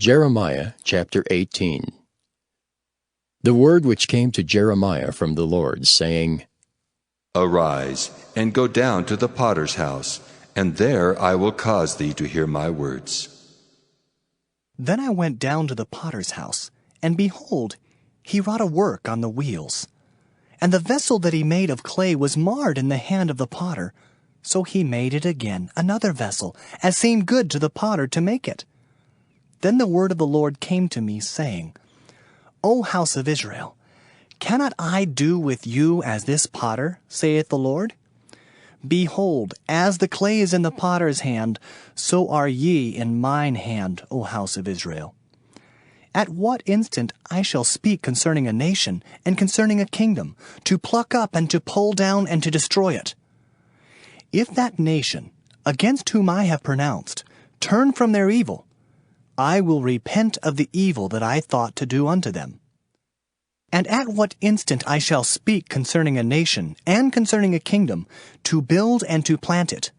Jeremiah chapter 18. The word which came to Jeremiah from the Lord, saying, Arise, and go down to the potter's house, and there I will cause thee to hear my words. Then I went down to the potter's house, and behold, he wrought a work on the wheels. And the vessel that he made of clay was marred in the hand of the potter. So he made it again another vessel, as seemed good to the potter to make it. Then the word of the Lord came to me, saying, O house of Israel, cannot I do with you as this potter, saith the Lord? Behold, as the clay is in the potter's hand, so are ye in mine hand, O house of Israel. At what instant I shall speak concerning a nation, and concerning a kingdom, to pluck up and to pull down and to destroy it. If that nation, against whom I have pronounced, turn from their evil, I will repent of the evil that I thought to do unto them. And at what instant I shall speak concerning a nation, and concerning a kingdom, to build and to plant it.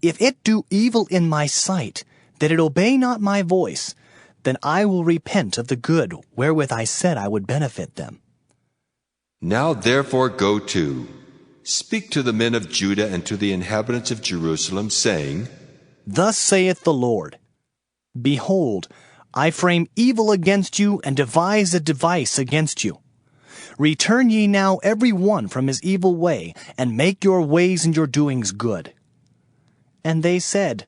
If it do evil in my sight, that it obey not my voice, then I will repent of the good wherewith I said I would benefit them. Now therefore go to, speak to the men of Judah and to the inhabitants of Jerusalem, saying, Thus saith the Lord, Behold, I frame evil against you, and devise a device against you. Return ye now every one from his evil way, and make your ways and your doings good. And they said,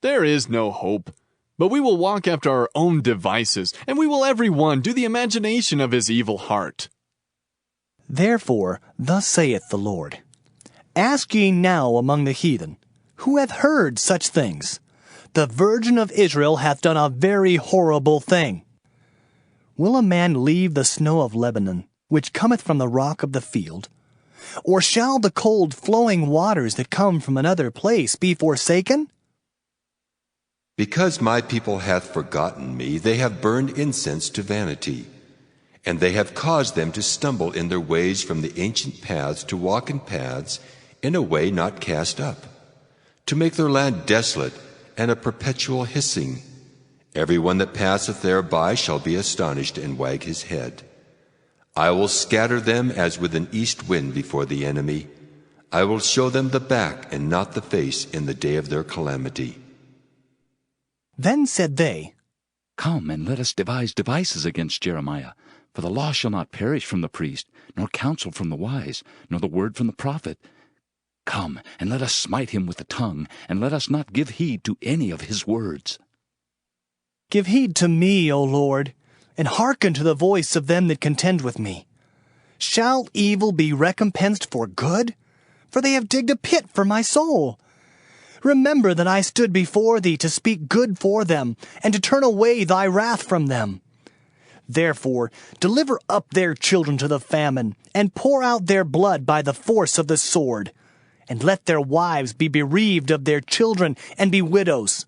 There is no hope, but we will walk after our own devices, and we will every one do the imagination of his evil heart. Therefore thus saith the Lord, Ask ye now among the heathen, who hath heard such things? The Virgin of Israel hath done a very horrible thing. Will a man leave the snow of Lebanon, which cometh from the rock of the field? Or shall the cold flowing waters that come from another place be forsaken? Because my people hath forgotten me, they have burned incense to vanity, and they have caused them to stumble in their ways from the ancient paths to walk in paths in a way not cast up, to make their land desolate and a perpetual hissing. Every one that passeth thereby shall be astonished and wag his head. I will scatter them as with an east wind before the enemy. I will show them the back and not the face in the day of their calamity. Then said they, Come, and let us devise devices against Jeremiah. For the law shall not perish from the priest, nor counsel from the wise, nor the word from the prophet. Come, and let us smite him with the tongue, and let us not give heed to any of his words. Give heed to me, O Lord, and hearken to the voice of them that contend with me. Shall evil be recompensed for good? For they have digged a pit for my soul. Remember that I stood before thee to speak good for them, and to turn away thy wrath from them. Therefore deliver up their children to the famine, and pour out their blood by the force of the sword. And let their wives be bereaved of their children, and be widows.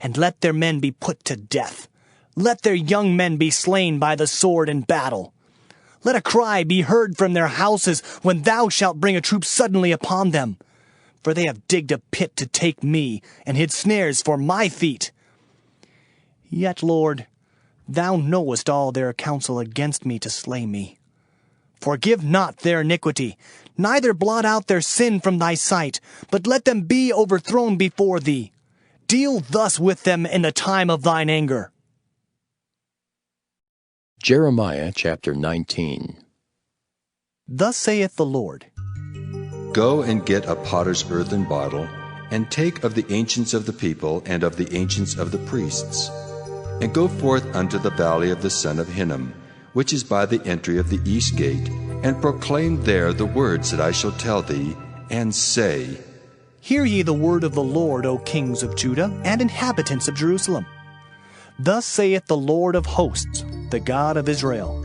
And let their men be put to death. Let their young men be slain by the sword in battle. Let a cry be heard from their houses, when thou shalt bring a troop suddenly upon them. For they have digged a pit to take me, and hid snares for my feet. Yet, Lord, thou knowest all their counsel against me to slay me. Forgive not their iniquity, neither blot out their sin from thy sight, but let them be overthrown before thee. Deal thus with them in the time of thine anger. Jeremiah chapter 19. Thus saith the Lord, Go and get a potter's earthen bottle, and take of the ancients of the people and of the ancients of the priests, and go forth unto the valley of the son of Hinnom, which is by the entry of the east gate, and proclaim there the words that I shall tell thee, and say, Hear ye the word of the Lord, O kings of Judah, and inhabitants of Jerusalem. Thus saith the Lord of hosts, the God of Israel,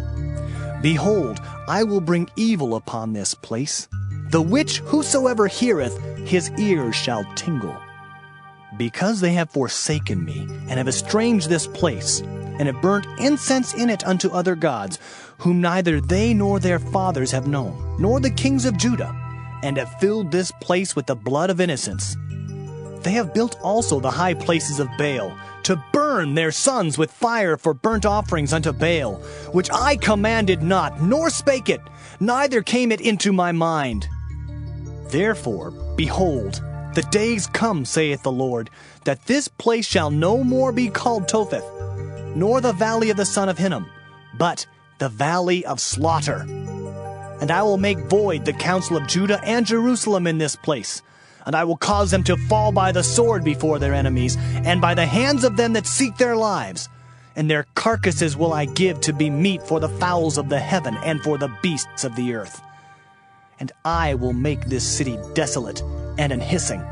Behold, I will bring evil upon this place, the which whosoever heareth, his ears shall tingle. Because they have forsaken me, and have estranged this place, and have burnt incense in it unto other gods, whom neither they nor their fathers have known, nor the kings of Judah, and have filled this place with the blood of innocents. They have built also the high places of Baal, to burn their sons with fire for burnt offerings unto Baal, which I commanded not, nor spake it, neither came it into my mind. Therefore, behold, the days come, saith the Lord, that this place shall no more be called Topheth, nor the valley of the son of Hinnom, but the valley of slaughter. And I will make void the counsel of Judah and Jerusalem in this place, and I will cause them to fall by the sword before their enemies, and by the hands of them that seek their lives. And their carcasses will I give to be meat for the fowls of the heaven and for the beasts of the earth. And I will make this city desolate and an hissing.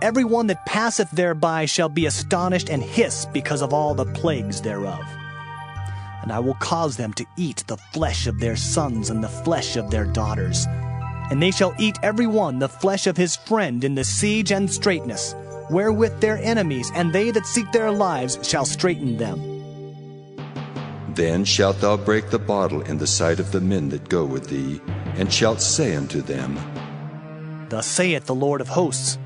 Every one that passeth thereby shall be astonished and hiss because of all the plagues thereof. And I will cause them to eat the flesh of their sons and the flesh of their daughters. And they shall eat every one the flesh of his friend in the siege and straitness, wherewith their enemies and they that seek their lives shall straiten them. Then shalt thou break the bottle in the sight of the men that go with thee, and shalt say unto them, Thus saith the Lord of hosts,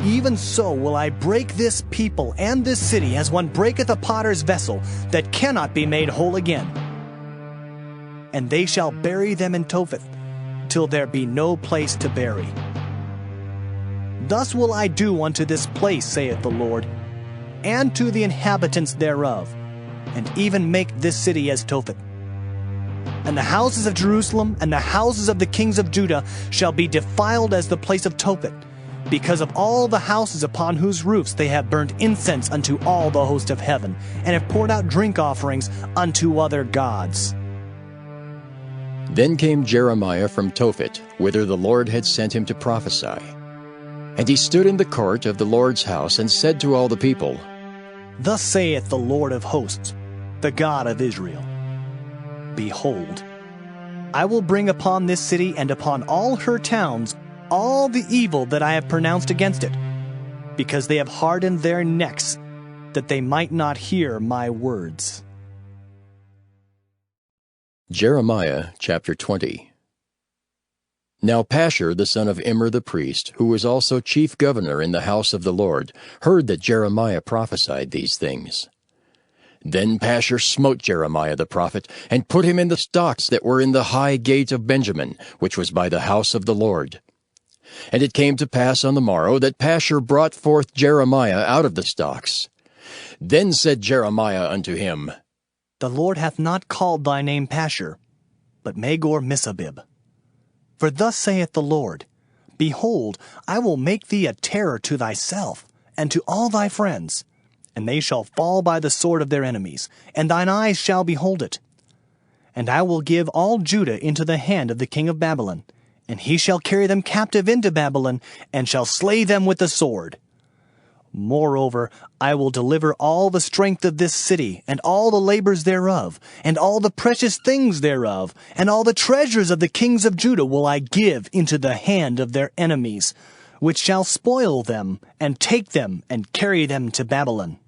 Even so will I break this people and this city as one breaketh a potter's vessel that cannot be made whole again. And they shall bury them in Topheth, till there be no place to bury. Thus will I do unto this place, saith the Lord, and to the inhabitants thereof, and even make this city as Topheth. And the houses of Jerusalem and the houses of the kings of Judah shall be defiled as the place of Topheth, because of all the houses upon whose roofs they have burnt incense unto all the host of heaven, and have poured out drink offerings unto other gods. Then came Jeremiah from Tophet, whither the Lord had sent him to prophesy. And he stood in the court of the Lord's house, and said to all the people, Thus saith the Lord of hosts, the God of Israel, Behold, I will bring upon this city and upon all her towns all the evil that I have pronounced against it, because they have hardened their necks, that they might not hear my words. Jeremiah chapter 20. Now Pashur the son of Immer the priest, who was also chief governor in the house of the Lord, heard that Jeremiah prophesied these things. Then Pashur smote Jeremiah the prophet, and put him in the stocks that were in the high gate of Benjamin, which was by the house of the Lord. And it came to pass on the morrow that Pashur brought forth Jeremiah out of the stocks. Then said Jeremiah unto him, The Lord hath not called thy name Pashur, but Magor-Missabib. For thus saith the Lord, Behold, I will make thee a terror to thyself, and to all thy friends, and they shall fall by the sword of their enemies, and thine eyes shall behold it. And I will give all Judah into the hand of the king of Babylon, and he shall carry them captive into Babylon, and shall slay them with the sword. Moreover, I will deliver all the strength of this city, and all the labors thereof, and all the precious things thereof, and all the treasures of the kings of Judah will I give into the hand of their enemies, which shall spoil them, and take them, and carry them to Babylon.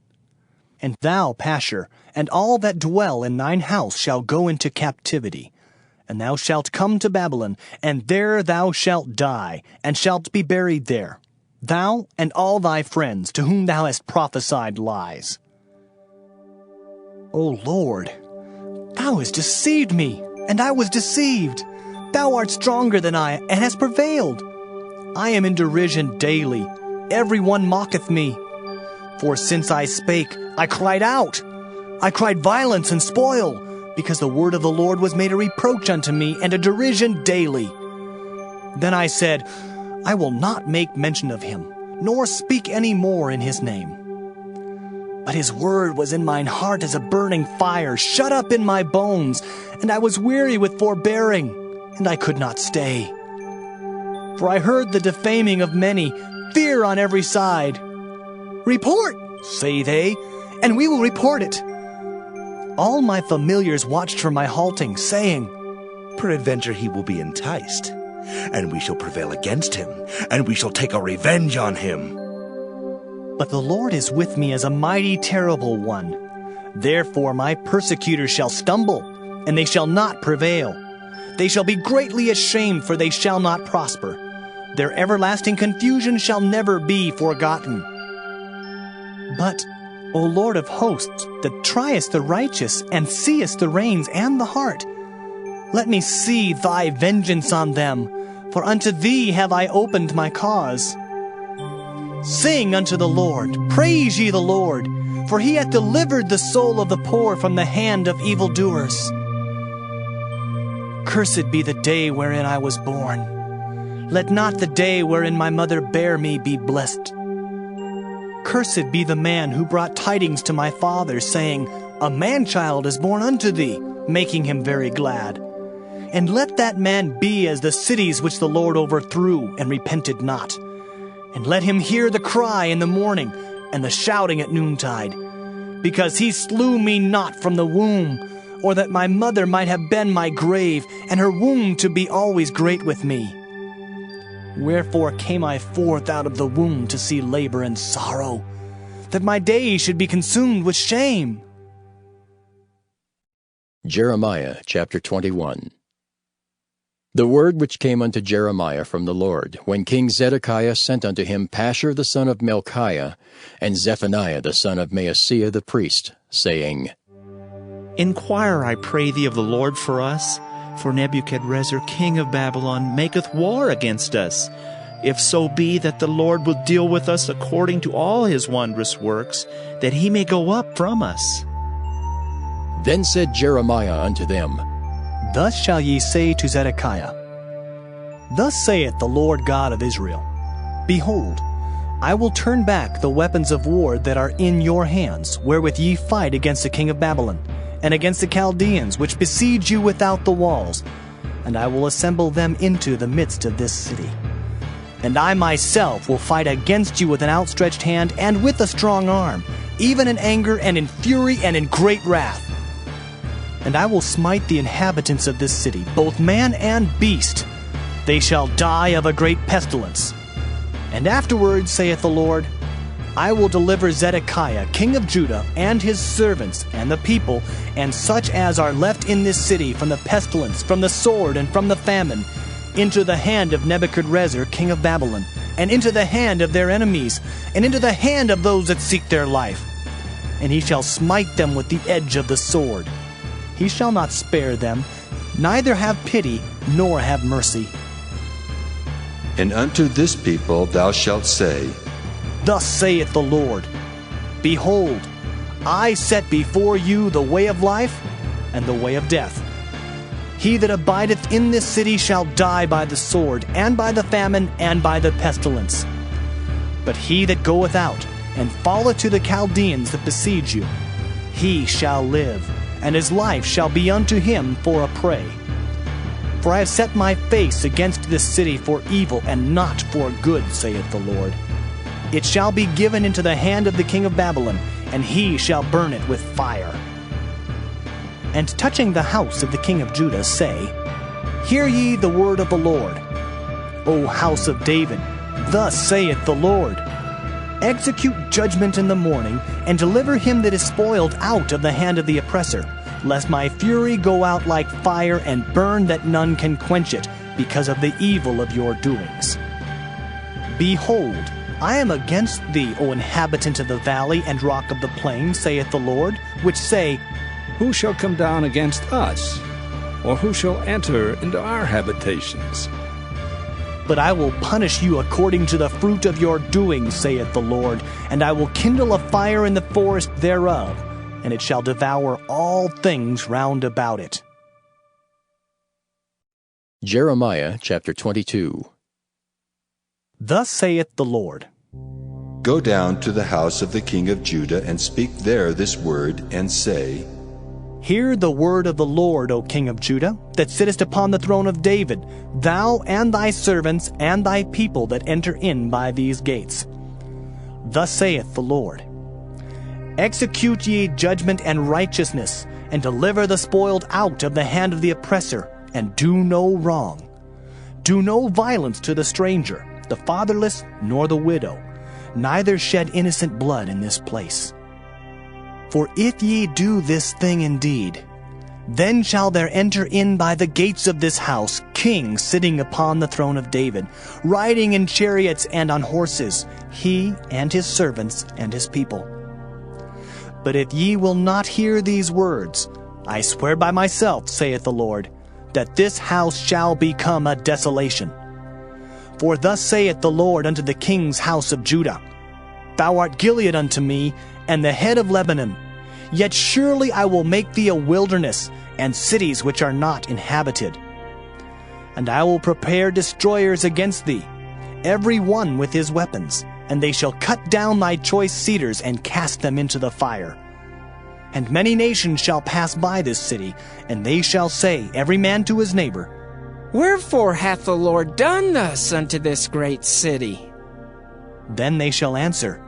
And thou, Pashur, and all that dwell in thine house shall go into captivity. And thou shalt come to Babylon, and there thou shalt die, and shalt be buried there, thou and all thy friends to whom thou hast prophesied lies. O Lord, thou hast deceived me, and I was deceived. Thou art stronger than I, and hast prevailed. I am in derision daily. Every one mocketh me. For since I spake, I cried out. I cried violence and spoil, because the word of the Lord was made a reproach unto me, and a derision daily. Then I said, I will not make mention of him, nor speak any more in his name. But his word was in mine heart as a burning fire, shut up in my bones, and I was weary with forbearing, and I could not stay. For I heard the defaming of many, fear on every side. Report, say they, and we will report it. All my familiars watched for my halting, saying, Peradventure he will be enticed, and we shall prevail against him, and we shall take our revenge on him. But the Lord is with me as a mighty terrible one. Therefore my persecutors shall stumble, and they shall not prevail. They shall be greatly ashamed, for they shall not prosper. Their everlasting confusion shall never be forgotten. But, O Lord of hosts, that triest the righteous, and seest the reins and the heart, let me see thy vengeance on them, for unto thee have I opened my cause. Sing unto the Lord, praise ye the Lord, for he hath delivered the soul of the poor from the hand of evildoers. Cursed be the day wherein I was born. Let not the day wherein my mother bare me be blessed. Cursed be the man who brought tidings to my father, saying, A man-child is born unto thee, making him very glad. And let that man be as the cities which the Lord overthrew, and repented not. And let him hear the cry in the morning, and the shouting at noontide. Because he slew me not from the womb, or that my mother might have been my grave, and her womb to be always great with me. Wherefore came I forth out of the womb to see labor and sorrow, that my days should be consumed with shame. Jeremiah chapter 21. The word which came unto Jeremiah from the Lord, when King Zedekiah sent unto him Pashur the son of Melchiah, and Zephaniah the son of Maaseiah the priest, saying, Inquire, I pray thee, of the Lord for us, for Nebuchadrezzar king of Babylon maketh war against us. If so be that the Lord will deal with us according to all his wondrous works, that he may go up from us. Then said Jeremiah unto them, Thus shall ye say to Zedekiah, Thus saith the Lord God of Israel, Behold, I will turn back the weapons of war that are in your hands, wherewith ye fight against the king of Babylon, and against the Chaldeans, which besiege you without the walls, and I will assemble them into the midst of this city. And I myself will fight against you with an outstretched hand and with a strong arm, even in anger and in fury and in great wrath. And I will smite the inhabitants of this city, both man and beast. They shall die of a great pestilence. And afterward, saith the Lord, I will deliver Zedekiah, king of Judah, and his servants, and the people, and such as are left in this city, from the pestilence, from the sword, and from the famine, into the hand of Nebuchadrezzar, king of Babylon, and into the hand of their enemies, and into the hand of those that seek their life. And he shall smite them with the edge of the sword. He shall not spare them, neither have pity, nor have mercy. And unto this people thou shalt say, Thus saith the Lord, Behold, I set before you the way of life and the way of death. He that abideth in this city shall die by the sword, and by the famine, and by the pestilence. But he that goeth out, and falleth to the Chaldeans that besiege you, he shall live, and his life shall be unto him for a prey. For I have set my face against this city for evil, and not for good, saith the Lord. It shall be given into the hand of the king of Babylon, and he shall burn it with fire. And touching the house of the king of Judah, say, Hear ye the word of the Lord. O house of David, thus saith the Lord, Execute judgment in the morning, and deliver him that is spoiled out of the hand of the oppressor, lest my fury go out like fire, and burn that none can quench it, because of the evil of your doings. Behold, I am against thee, O inhabitant of the valley and rock of the plain, saith the Lord, which say, Who shall come down against us? Or who shall enter into our habitations? But I will punish you according to the fruit of your doings, saith the Lord, and I will kindle a fire in the forest thereof, and it shall devour all things round about it. Jeremiah chapter 22. Thus saith the Lord, Go down to the house of the king of Judah, and speak there this word, and say, Hear the word of the Lord, O king of Judah, that sittest upon the throne of David, thou and thy servants and thy people that enter in by these gates. Thus saith the Lord, Execute ye judgment and righteousness, and deliver the spoiled out of the hand of the oppressor, and do no wrong. Do no violence to the stranger, the fatherless, nor the widow, neither shed innocent blood in this place. For if ye do this thing indeed, then shall there enter in by the gates of this house kings sitting upon the throne of David, riding in chariots and on horses, he and his servants and his people. But if ye will not hear these words, I swear by myself, saith the Lord, that this house shall become a desolation. For thus saith the Lord unto the king's house of Judah, Thou art Gilead unto me, and the head of Lebanon. Yet surely I will make thee a wilderness, and cities which are not inhabited. And I will prepare destroyers against thee, every one with his weapons, and they shall cut down thy choice cedars and cast them into the fire. And many nations shall pass by this city, and they shall say, every man to his neighbor, Wherefore hath the Lord done thus unto this great city? Then they shall answer,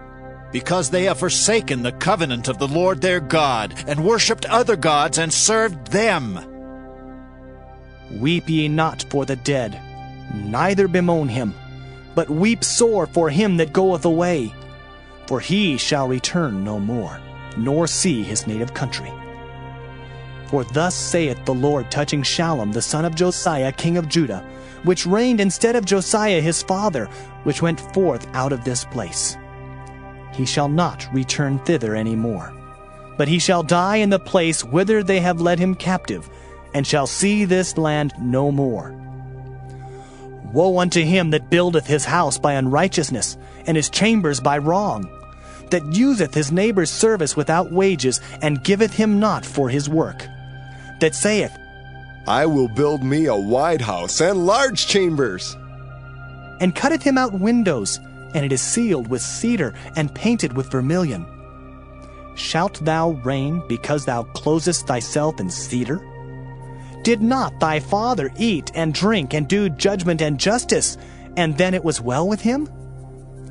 Because they have forsaken the covenant of the Lord their God, and worshipped other gods, and served them. Weep ye not for the dead, neither bemoan him, but weep sore for him that goeth away, for he shall return no more, nor see his native country. For thus saith the Lord touching Shallum the son of Josiah king of Judah, which reigned instead of Josiah his father, which went forth out of this place. He shall not return thither any more, but he shall die in the place whither they have led him captive, and shall see this land no more. Woe unto him that buildeth his house by unrighteousness, and his chambers by wrong, that useth his neighbor's service without wages, and giveth him not for his work, that saith, I will build me a wide house and large chambers, and cutteth him out windows, and it is sealed with cedar, and painted with vermilion. Shalt thou reign because thou closest thyself in cedar? Did not thy father eat and drink and do judgment and justice, and then it was well with him?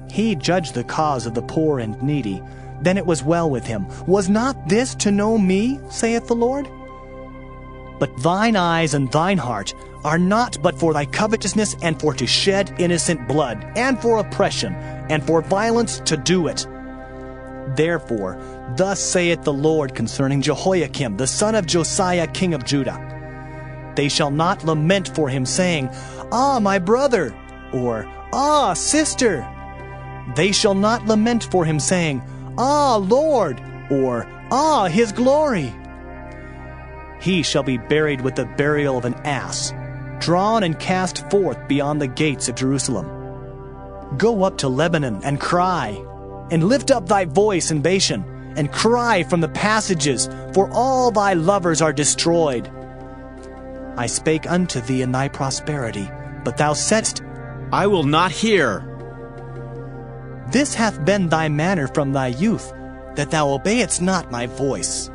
He judged the cause of the poor and needy, then it was well with him. Was not this to know me, saith the Lord? But thine eyes and thine heart are not but for thy covetousness, and for to shed innocent blood, and for oppression, and for violence to do it. Therefore, thus saith the Lord concerning Jehoiakim, the son of Josiah king of Judah, They shall not lament for him, saying, Ah, my brother, or Ah, sister. They shall not lament for him, saying, Ah, Lord, or Ah, his glory. He shall be buried with the burial of an ass, drawn and cast forth beyond the gates of Jerusalem. Go up to Lebanon and cry, and lift up thy voice in Bashan, and cry from the passages, for all thy lovers are destroyed. I spake unto thee in thy prosperity, but thou saidst, I will not hear. This hath been thy manner from thy youth, that thou obeyedst not my voice.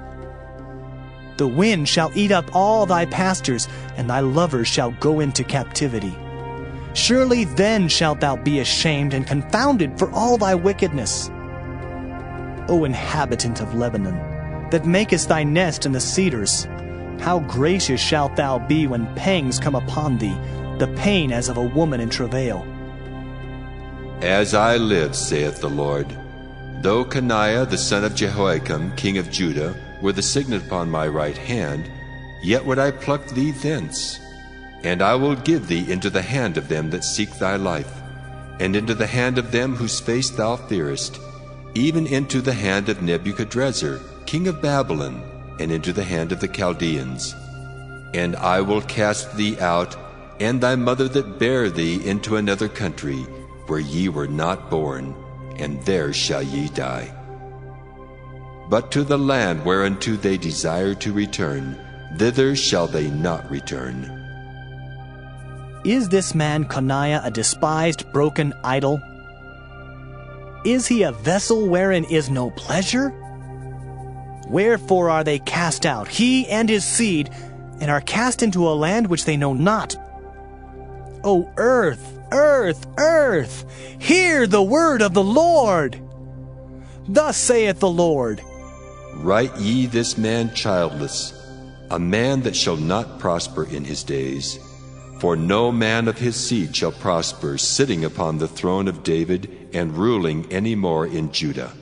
The wind shall eat up all thy pastors, and thy lovers shall go into captivity. Surely then shalt thou be ashamed and confounded for all thy wickedness. O inhabitant of Lebanon, that makest thy nest in the cedars, how gracious shalt thou be when pangs come upon thee, the pain as of a woman in travail. As I live, saith the Lord, though Coniah the son of Jehoiakim, king of Judah, were the signet upon my right hand, yet would I pluck thee thence. And I will give thee into the hand of them that seek thy life, and into the hand of them whose face thou fearest, even into the hand of Nebuchadrezzar, king of Babylon, and into the hand of the Chaldeans. And I will cast thee out, and thy mother that bare thee, into another country, where ye were not born, and there shall ye die. But to the land whereunto they desire to return, thither shall they not return. Is this man Coniah a despised, broken idol? Is he a vessel wherein is no pleasure? Wherefore are they cast out, he and his seed, and are cast into a land which they know not? O earth, earth, earth, hear the word of the Lord. Thus saith the Lord, Write ye this man childless, a man that shall not prosper in his days. For no man of his seed shall prosper, sitting upon the throne of David, and ruling any more in Judah.